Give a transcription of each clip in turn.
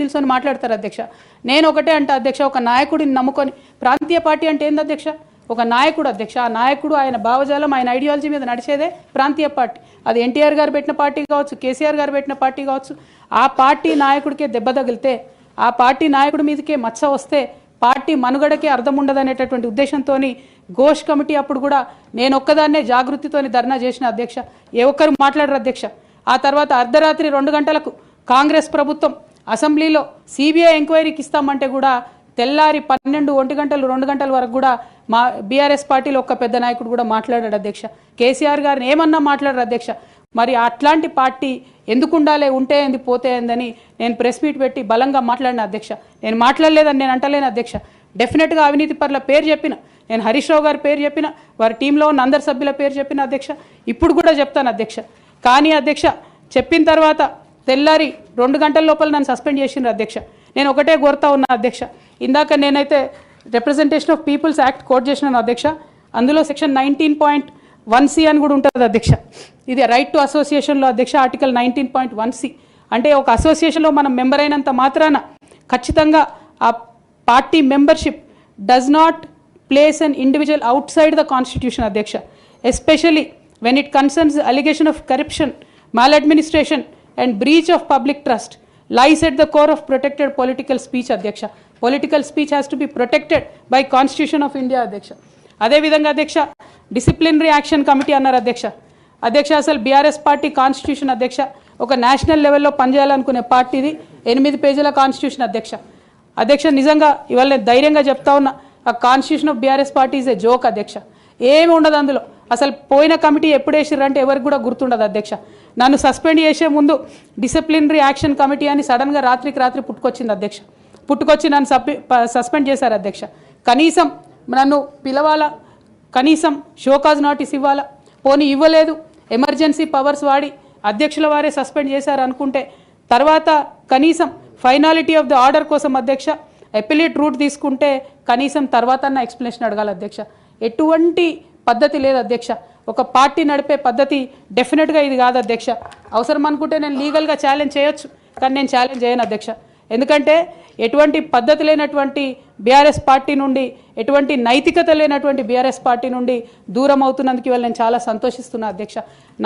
నిల్చొని మాట్లాడతారు అధ్యక్ష. నేను ఒకటే అంటే అధ్యక్ష, ఒక నాయకుడిని నమ్ముకొని ప్రాంతీయ పార్టీ అంటే ఏంది అధ్యక్ష? ఒక నాయకుడు అధ్యక్ష. ఆ నాయకుడు ఆయన భావజాలం ఆయన ఐడియాలజీ మీద నడిచేదే ప్రాంతీయ పార్టీ. అది ఎన్టీఆర్ గారు పెట్టిన పార్టీ కావచ్చు, కేసీఆర్ గారు పెట్టిన పార్టీ కావచ్చు. ఆ పార్టీ నాయకుడికే దెబ్బ తగిలితే, ఆ పార్టీ నాయకుడి మీదకే మచ్చ వస్తే పార్టీ మనుగడకే అర్థం ఉండదనేటటువంటి ఉద్దేశంతో ఘోష్ కమిటీ అప్పుడు కూడా నేను ఒక్కదాన్నే జాగృతితోని ధర్నా చేసిన అధ్యక్ష. ఏ ఒక్కరు మాట్లాడరు అధ్యక్ష. ఆ తర్వాత అర్ధరాత్రి 2 గంటలకు కాంగ్రెస్ ప్రభుత్వం అసెంబ్లీలో సిబిఐ ఎంక్వైరీకి ఇస్తామంటే కూడా తెల్లారి 12, 1 గంటలు 2 గంటల వరకు కూడా మా బీఆర్ఎస్ పార్టీలో ఒక్క పెద్ద నాయకుడు కూడా మాట్లాడాడు అధ్యక్ష. కేసీఆర్ గారిని ఏమన్నా మాట్లాడారు అధ్యక్ష. మరి అట్లాంటి పార్టీ ఎందుకు ఉండాలి? ఉంటే ఏంది పోతే ఏందని నేను ప్రెస్ మీట్ పెట్టి బలంగా మాట్లాడిన అధ్యక్ష. నేను మాట్లాడలేదని నేను అంటలేను అధ్యక్ష. డెఫినెట్గా అవినీతి పరుల పేరు చెప్పిన, నేను హరీష్ రావు గారి పేరు చెప్పిన, వారి టీంలో ఉన్న అందరి సభ్యుల పేరు చెప్పిన అధ్యక్ష. ఇప్పుడు కూడా చెప్తాను అధ్యక్ష. కానీ అధ్యక్ష చెప్పిన తర్వాత తెల్లారి 2 గంటల లోపల నన్ను సస్పెండ్ చేసిండ్రు అధ్యక్ష. నేను ఒకటే కోరుతా ఉన్నా అధ్యక్ష. ఇందాక నేనైతే representation of people's act quote చేసినాను అధ్యక్ష. అందులో సెక్షన్ 19.1C అని కూడా ఉంటుంది అధ్యక్ష. ఇది రైట్ టు అసోసియేషన్లో అధ్యక్ష ఆర్టికల్ 19.1C అంటే ఒక అసోసియేషన్లో మనం మెంబర్ అయినంత మాత్రాన ఖచ్చితంగా ఆ party membership does not place an individual outside the constitution అధ్యక్ష. Especially when it concerns the allegation of corruption, maladministration and breach of public trust lies at the core of protected political speech అధ్యక్ష. Political speech has to be protected by Constitution of India అధ్యక్ష. అదే విధంగా అధ్యక్ష disciplinary action committee అన్నారు అధ్యక్ష. అధ్యక్ష అసలు BRS party constitution అధ్యక్ష ఒక నేషనల్ లెవెల్లో పనిచేయాలనుకునే పార్టీది 8 పేజీల కాన్స్టిట్యూషన్ అధ్యక్ష. అధ్యక్ష నిజంగా ఇవాళ నేను ధైర్యంగా చెప్తా ఉన్నా, ఆ constitution of BRS party is a joke అధ్యక్ష. ఏమి ఉండదు అందులో. అసలు పోయిన కమిటీ ఎప్పుడు వేసిర్రంటే ఎవరికి కూడా గుర్తుండదు అధ్యక్ష. నన్ను సస్పెండ్ చేసే ముందు డిసిప్లినరీ యాక్షన్ కమిటీ అని సడన్గా రాత్రికి రాత్రి పుట్టుకొచ్చింది అధ్యక్ష. పుట్టుకొచ్చి నన్ను సస్పెండ్ చేశారు అధ్యక్ష. కనీసం నన్ను పిలవాలా, కనీసం షోకాజ్ నోటీస్ ఇవ్వాలా, పోనీ ఇవ్వలేదు. ఎమర్జెన్సీ పవర్స్ వాడి అధ్యక్షుల వారే సస్పెండ్ చేశారు అనుకుంటే తర్వాత కనీసం ఫైనాలిటీ ఆఫ్ ద ఆర్డర్ కోసం అధ్యక్ష అపిలేట్ రూట్ తీసుకుంటే కనీసం తర్వాత ఎక్స్ప్లెనేషన్ అడగాలి అధ్యక్ష. ఎటువంటి పద్ధతి లేదు అధ్యక్ష. ఒక పార్టీ నడిపే పద్ధతి డెఫినెట్గా ఇది కాదు అధ్యక్ష. అవసరం అనుకుంటే నేను లీగల్గా ఛాలెంజ్ చేయొచ్చు, కానీ నేను ఛాలెంజ్ చేయను అధ్యక్ష. ఎందుకంటే ఎటువంటి పద్ధతి లేనటువంటి బీఆర్ఎస్ పార్టీ నుండి, ఎటువంటి నైతికత లేనటువంటి బీఆర్ఎస్ పార్టీ నుండి దూరం అవుతున్నందుకు ఇవాళ నేను చాలా సంతోషిస్తున్నా అధ్యక్ష.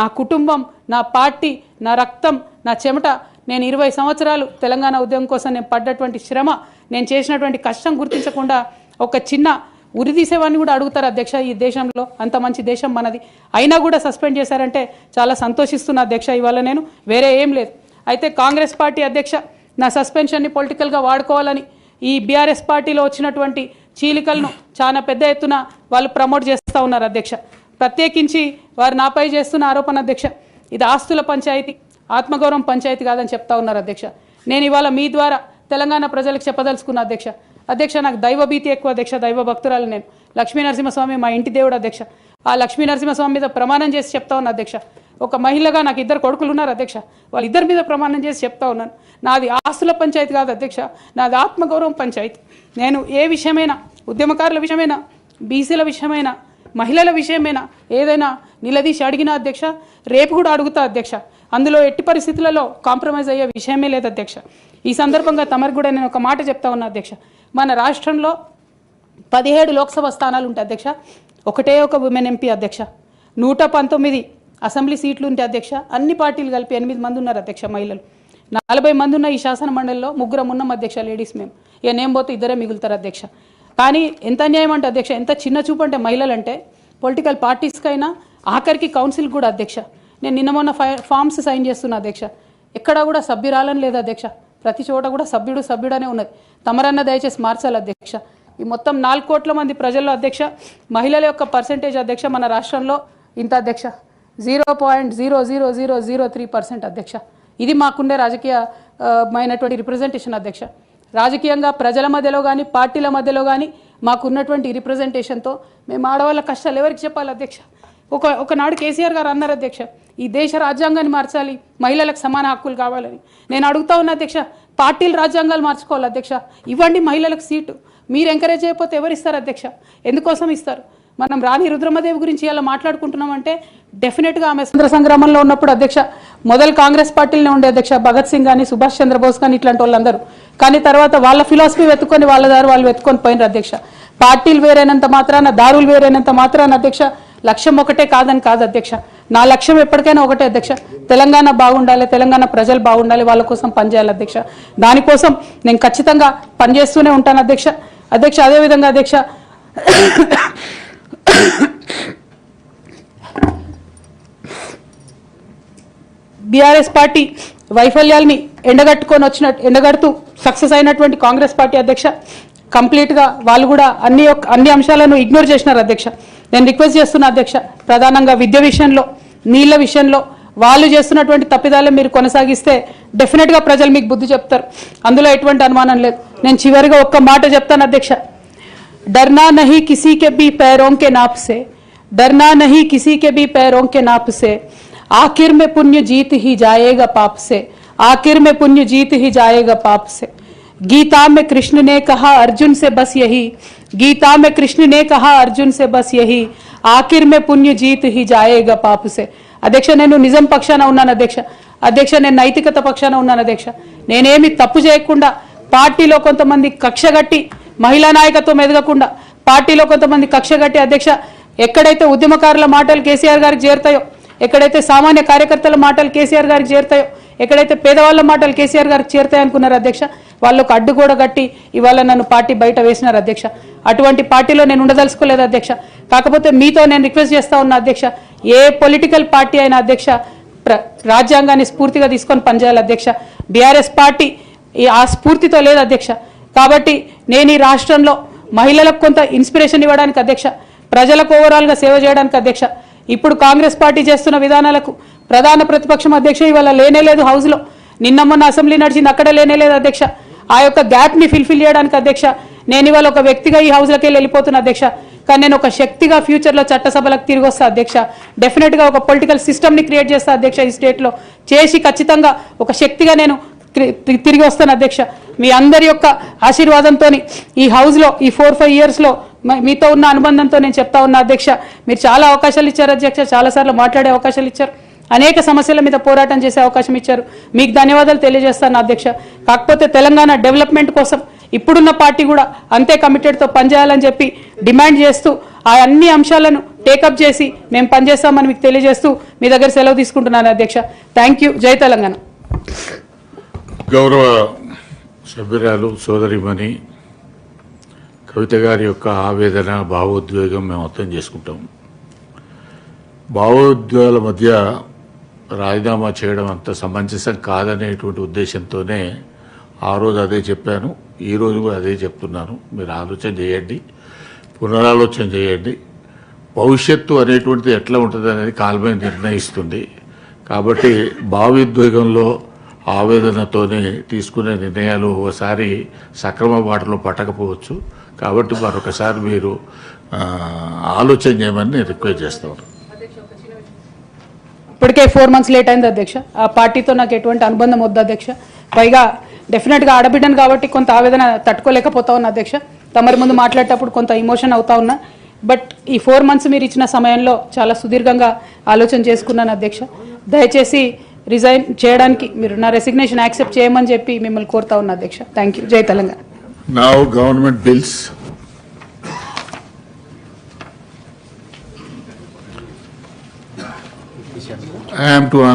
నా కుటుంబం, నా పార్టీ, నా రక్తం, నా చెమట, నేను 20 సంవత్సరాలు తెలంగాణ ఉద్యమం కోసం నేను పడ్డటువంటి శ్రమ, నేను చేసినటువంటి కష్టం గుర్తించకుండా ఒక చిన్న ఉరిదీసేవాడిని కూడా అడుగుతారు అధ్యక్ష. ఈ దేశంలో అంత మంచి దేశం మనది, అయినా కూడా సస్పెండ్ చేశారంటే చాలా సంతోషిస్తున్నా అధ్యక్ష. ఇవాళ నేను వేరే ఏం లేదు. అయితే కాంగ్రెస్ పార్టీ అధ్యక్ష నా సస్పెన్షన్ని పొలిటికల్గా వాడుకోవాలని ఈ బీఆర్ఎస్ పార్టీలో వచ్చినటువంటి చీలికలను చాలా పెద్ద ఎత్తున వాళ్ళు ప్రమోట్ చేస్తూ ఉన్నారు అధ్యక్ష. ప్రత్యేకించి వారు నాపై చేస్తున్న ఆరోపణ అధ్యక్ష ఇది ఆస్తుల పంచాయతీ, ఆత్మగౌరవం పంచాయతీ కాదని చెప్తా ఉన్నారు అధ్యక్ష. నేను ఇవాళ మీ ద్వారా తెలంగాణ ప్రజలకు చెప్పదలుచుకున్న అధ్యక్ష. అధ్యక్ష నాకు దైవభీతి ఎక్కువ అధ్యక్ష, దైవ భక్తురాలు నేను. లక్ష్మీ నరసింహస్వామి మా ఇంటి దేవుడు అధ్యక్ష. ఆ లక్ష్మీ నరసింహస్వామి మీద ప్రమాణం చేసి చెప్తా ఉన్నా అధ్యక్ష. ఒక మహిళగా నాకు 2 కొడుకులు ఉన్నారు అధ్యక్ష. వాళ్ళిద్దరి మీద ప్రమాణం చేసి చెప్తా ఉన్నాను, నాది ఆస్తుల పంచాయతీ కాదు అధ్యక్ష, నాది ఆత్మగౌరవం పంచాయతీ. నేను ఏ విషయమైనా, ఉద్యమకారుల విషయమైనా, బీసీల విషయమైనా, మహిళల విషయమైనా ఏదైనా నిలదీసి అడిగినా అధ్యక్ష, రేపు కూడా అడుగుతా అధ్యక్ష. అందులో ఎట్టి పరిస్థితులలో కాంప్రమైజ్ అయ్యే విషయమే లేదు అధ్యక్ష. ఈ సందర్భంగా తమరికి కూడా నేను ఒక మాట చెప్తా ఉన్నా అధ్యక్ష. మన రాష్ట్రంలో 17 లోక్సభ స్థానాలు ఉంటాయి అధ్యక్ష. ఒకటే ఒక ఉమెన్ ఎంపీ అధ్యక్ష. 119 అసెంబ్లీ సీట్లు ఉంటాయి అధ్యక్ష. అన్ని పార్టీలు కలిపి 8 మంది ఉన్నారు అధ్యక్ష మహిళలు. 40 మంది ఉన్న ఈ శాసన మండలిలో 3 ఉన్నాం అధ్యక్ష లేడీస్. మేము ఇక నేను పోతే 2 మిగులుతారు అధ్యక్ష. కానీ ఎంత అన్యాయం అంటే అధ్యక్ష, ఎంత చిన్న చూపు అంటే మహిళలు అంటే పొలిటికల్ పార్టీస్కైనా ఆఖరికి కౌన్సిల్ కూడా అధ్యక్ష. నేను నిన్న మొన్న ఫామ్స్ సైన్ చేస్తున్నా అధ్యక్ష. ఎక్కడా కూడా సభ్యురాలని లేదు అధ్యక్ష. ప్రతి చోట కూడా సభ్యుడనే ఉన్నది. తమరన్న దయచేసి మార్చాలి అధ్యక్ష. ఈ మొత్తం 4 కోట్ల మంది ప్రజల్లో అధ్యక్ష మహిళల యొక్క పర్సెంటేజ్ అధ్యక్ష మన రాష్ట్రంలో ఇంత అధ్యక్ష 0.00003% అధ్యక్ష. ఇది మాకుండే రాజకీయమైనటువంటి రిప్రజెంటేషన్ అధ్యక్ష. రాజకీయంగా ప్రజల మధ్యలో కానీ పార్టీల మధ్యలో కానీ మాకున్నటువంటి రిప్రజెంటేషన్తో మేము ఆడవాళ్ళ కష్టాలు ఎవరికి చెప్పాలి అధ్యక్ష. ఒకనాడు కేసీఆర్ గారు అన్నారు అధ్యక్ష, ఈ దేశ రాజ్యాంగాన్ని మార్చాలి, మహిళలకు సమాన హక్కులు కావాలని. నేను అడుగుతా ఉన్నా అధ్యక్ష, పార్టీలు రాజ్యాంగాలు మార్చుకోవాలి అధ్యక్ష. ఇవ్వండి మహిళలకు సీటు. మీరు ఎంకరేజ్ చేయకపోతే ఎవరు ఇస్తారు అధ్యక్ష? ఎందుకోసం ఇస్తారు? మనం రాణి రుద్రమదేవి గురించి ఇలా మాట్లాడుకుంటున్నామంటే డెఫినెట్గా ఆమె స్వతంత్ర సంగ్రామంలో ఉన్నప్పుడు అధ్యక్ష మొదలు కాంగ్రెస్ పార్టీలోనే ఉండే అధ్యక్ష భగత్ సింగ్ కానీ సుభాష్ చంద్రబోస్ కానీ ఇట్లాంటి వాళ్ళందరూ. కానీ తర్వాత వాళ్ళ ఫిలాసఫీ వెతుక్కొని వాళ్ళ దారి వాళ్ళు వెతుక్కొని పోయినారు అధ్యక్ష. పార్టీలు వేరైనంత మాత్రాన, దారులు వేరైనంత మాత్రాన అధ్యక్ష లక్ష్యం ఒకటే కాదని కాదు అధ్యక్ష. నా లక్ష్యం ఎప్పటికైనా ఒకటే అధ్యక్ష, తెలంగాణ బాగుండాలి, తెలంగాణ ప్రజలు బాగుండాలి, వాళ్ళ కోసం పనిచేయాలి అధ్యక్ష. దానికోసం నేను ఖచ్చితంగా పనిచేస్తూనే ఉంటాను అధ్యక్ష. అధ్యక్ష అదేవిధంగా అధ్యక్ష బీఆర్ఎస్ పార్టీ వైఫల్యాల్ని ఎండగడుతూ సక్సెస్ అయినటువంటి కాంగ్రెస్ పార్టీ అధ్యక్ష కంప్లీట్గా వాళ్ళు కూడా అన్ని అంశాలను ఇగ్నోర్ చేసినారు అధ్యక్ష. నేను రిక్వెస్ట్ చేస్తున్నా అధ్యక్ష, ప్రధానంగా విద్య విషయంలో, నీళ్ల విషయంలో వాళ్ళు చేస్తున్నటువంటి తప్పిదాలే మీరు కొనసాగిస్తే డెఫినెట్గా ప్రజలు మీకు బుద్ధి చెప్తారు, అందులో ఎటువంటి అనుమానం లేదు. నేను చివరిగా ఒక్క మాట చెప్తాను అధ్యక్ష, डरना नहीं किसी के भी पैरों के नाप से, डरना नहीं किसी के भी पैरों के नाप से, आखिर में पुण्य जीत ही जाएगा पाप से, आखिर में पुण्य जीत ही जाएगा पाप से. गीता में कृष्ण ने कहा अर्जुन से बस यही, गीता में कृष्ण ने कहा अर्जुन से बस यही, आखिर में पुण्य जीत ही जाएगा पाप से. అధ్యక్ష నేను నిజం పక్షాన ఉన్నాను అధ్యక్ష. అధ్యక్ష నేను నైతికత పక్షాన ఉన్నాను అధ్యక్ష. నేనేమి తప్పు చేయకుండా పార్టీలో కొంతమంది కక్షగట్టి మహిళా నాయకత్వం ఎదగకుండా పార్టీలో కొంతమంది కక్షగట్టి అధ్యక్ష ఎక్కడైతే ఉద్యమకారుల మాటలు కేసీఆర్ గారికి చేరుతాయో, ఎక్కడైతే సామాన్య కార్యకర్తల మాటలు కేసీఆర్ గారికి చేరుతాయో, ఎక్కడైతే పేదవాళ్ళ మాటలు కేసీఆర్ గారికి చేరుతాయి అనుకున్నారు అధ్యక్ష, వాళ్ళకు అడ్డు కూడా కట్టి ఇవాళ నన్ను పార్టీ బయట వేసినారు అధ్యక్ష. అటువంటి పార్టీలో నేను ఉండదలుచుకోలేదు అధ్యక్ష. కాకపోతే మీతో నేను రిక్వెస్ట్ చేస్తా ఉన్నా అధ్యక్ష, ఏ పొలిటికల్ పార్టీ అయినా అధ్యక్ష రాజ్యాంగాన్ని స్ఫూర్తిగా తీసుకొని పనిచేయాలి అధ్యక్ష. బీఆర్ఎస్ పార్టీ ఆ స్ఫూర్తితో లేదు అధ్యక్ష. కాబట్టి నేను ఈ రాష్ట్రంలో మహిళలకు కొంత ఇన్స్పిరేషన్ ఇవ్వడానికి అధ్యక్ష, ప్రజలకు ఓవరాల్గా సేవ చేయడానికి అధ్యక్ష, ఇప్పుడు కాంగ్రెస్ పార్టీ చేస్తున్న విధానాలకు ప్రధాన ప్రతిపక్షం అధ్యక్ష ఇవాళ లేనేలేదు హౌస్లో, నిన్న మొన్న అసెంబ్లీ నడిచింది అక్కడ లేనేలేదు అధ్యక్ష. ఆ యొక్క గ్యాప్ని ఫిల్ఫిల్ చేయడానికి అధ్యక్ష నేను ఇవాళ ఒక వ్యక్తిగా ఈ హౌస్లోకి వెళ్ళిపోతున్నా అధ్యక్ష. కానీ నేను ఒక శక్తిగా ఫ్యూచర్లో చట్టసభలకు తిరిగి వస్తా అధ్యక్ష. డెఫినెట్గా ఒక పొలిటికల్ సిస్టమ్ని క్రియేట్ చేస్తా అధ్యక్ష ఈ స్టేట్లో, చేసి ఖచ్చితంగా ఒక శక్తిగా నేను తిరిగి వస్తాను అధ్యక్ష. మీ అందరి యొక్క ఆశీర్వాదంతో ఈ హౌస్లో ఈ 4-5 ఇయర్స్లో మీతో ఉన్న అనుబంధంతో నేను చెప్తా ఉన్నా అధ్యక్ష, మీరు చాలా అవకాశాలు ఇచ్చారు అధ్యక్ష, చాలాసార్లు మాట్లాడే అవకాశాలు ఇచ్చారు, అనేక సమస్యల మీద పోరాటం చేసే అవకాశం ఇచ్చారు, మీకు ధన్యవాదాలు తెలియజేస్తాను అధ్యక్ష. కాకపోతే తెలంగాణ డెవలప్మెంట్ కోసం ఇప్పుడున్న పార్టీ కూడా అంతే కమిటెడ్తో పనిచేయాలని చెప్పి డిమాండ్ చేస్తూ ఆ అన్ని అంశాలను టేకప్ చేసి మేము పనిచేస్తామని మీకు తెలియజేస్తూ మీ దగ్గర సెలవు తీసుకుంటున్నాను అధ్యక్ష. Thank you. జై తెలంగాణ. గౌరవ సభ్యురాలు సోదరిమణి కవిత గారి యొక్క ఆవేదన, భావోద్వేగం మేము అర్థం చేసుకుంటాం. భావోద్వేగాల మధ్య రాజీనామా చేయడం అంత సమంజసం కాదనేటువంటి ఉద్దేశంతోనే ఆ రోజు అదే చెప్పాను, ఈరోజు కూడా అదే చెప్తున్నాను. మీరు ఆలోచన చేయండి, పునరాలోచన చేయండి. భవిష్యత్తు అనేటువంటిది ఎట్లా ఉంటుంది అనేది కాలమే నిర్ణయిస్తుంది. కాబట్టి భావోద్వేగంలో ఆవేదనతోనే తీసుకునే నిర్ణయాలు ఒకసారి సక్రమ బాటలో పట్టకపోవచ్చు. కాబట్టి మరొకసారి మీరు ఆలోచన చేయమని నేను రిక్వెస్ట్ చేస్తాను. ఇప్పటికే 4 months లేట్ అయింది అధ్యక్ష. ఆ పార్టీతో నాకు ఎటువంటి అనుబంధం వద్దు అధ్యక్ష. పైగా డెఫినెట్గా ఆడబిడ్డను కాబట్టి కొంత ఆవేదన తట్టుకోలేకపోతా ఉన్నా అధ్యక్ష. తమరి ముందు మాట్లాడేటప్పుడు కొంత ఇమోషన్ అవుతా ఉన్నా. బట్ ఈ 4 months మీరు ఇచ్చిన సమయంలో చాలా సుదీర్ఘంగా ఆలోచన చేసుకున్నాను అధ్యక్ష. దయచేసి రిజైన్ చేయడానికి మీరు నా రెసిగ్నేషన్ యాక్సెప్ట్ చేయమని చెప్పి మిమ్మల్ని కోరుతా ఉన్నా అధ్యక్ష. Thank you. జై Telangana. Now government bills. I am to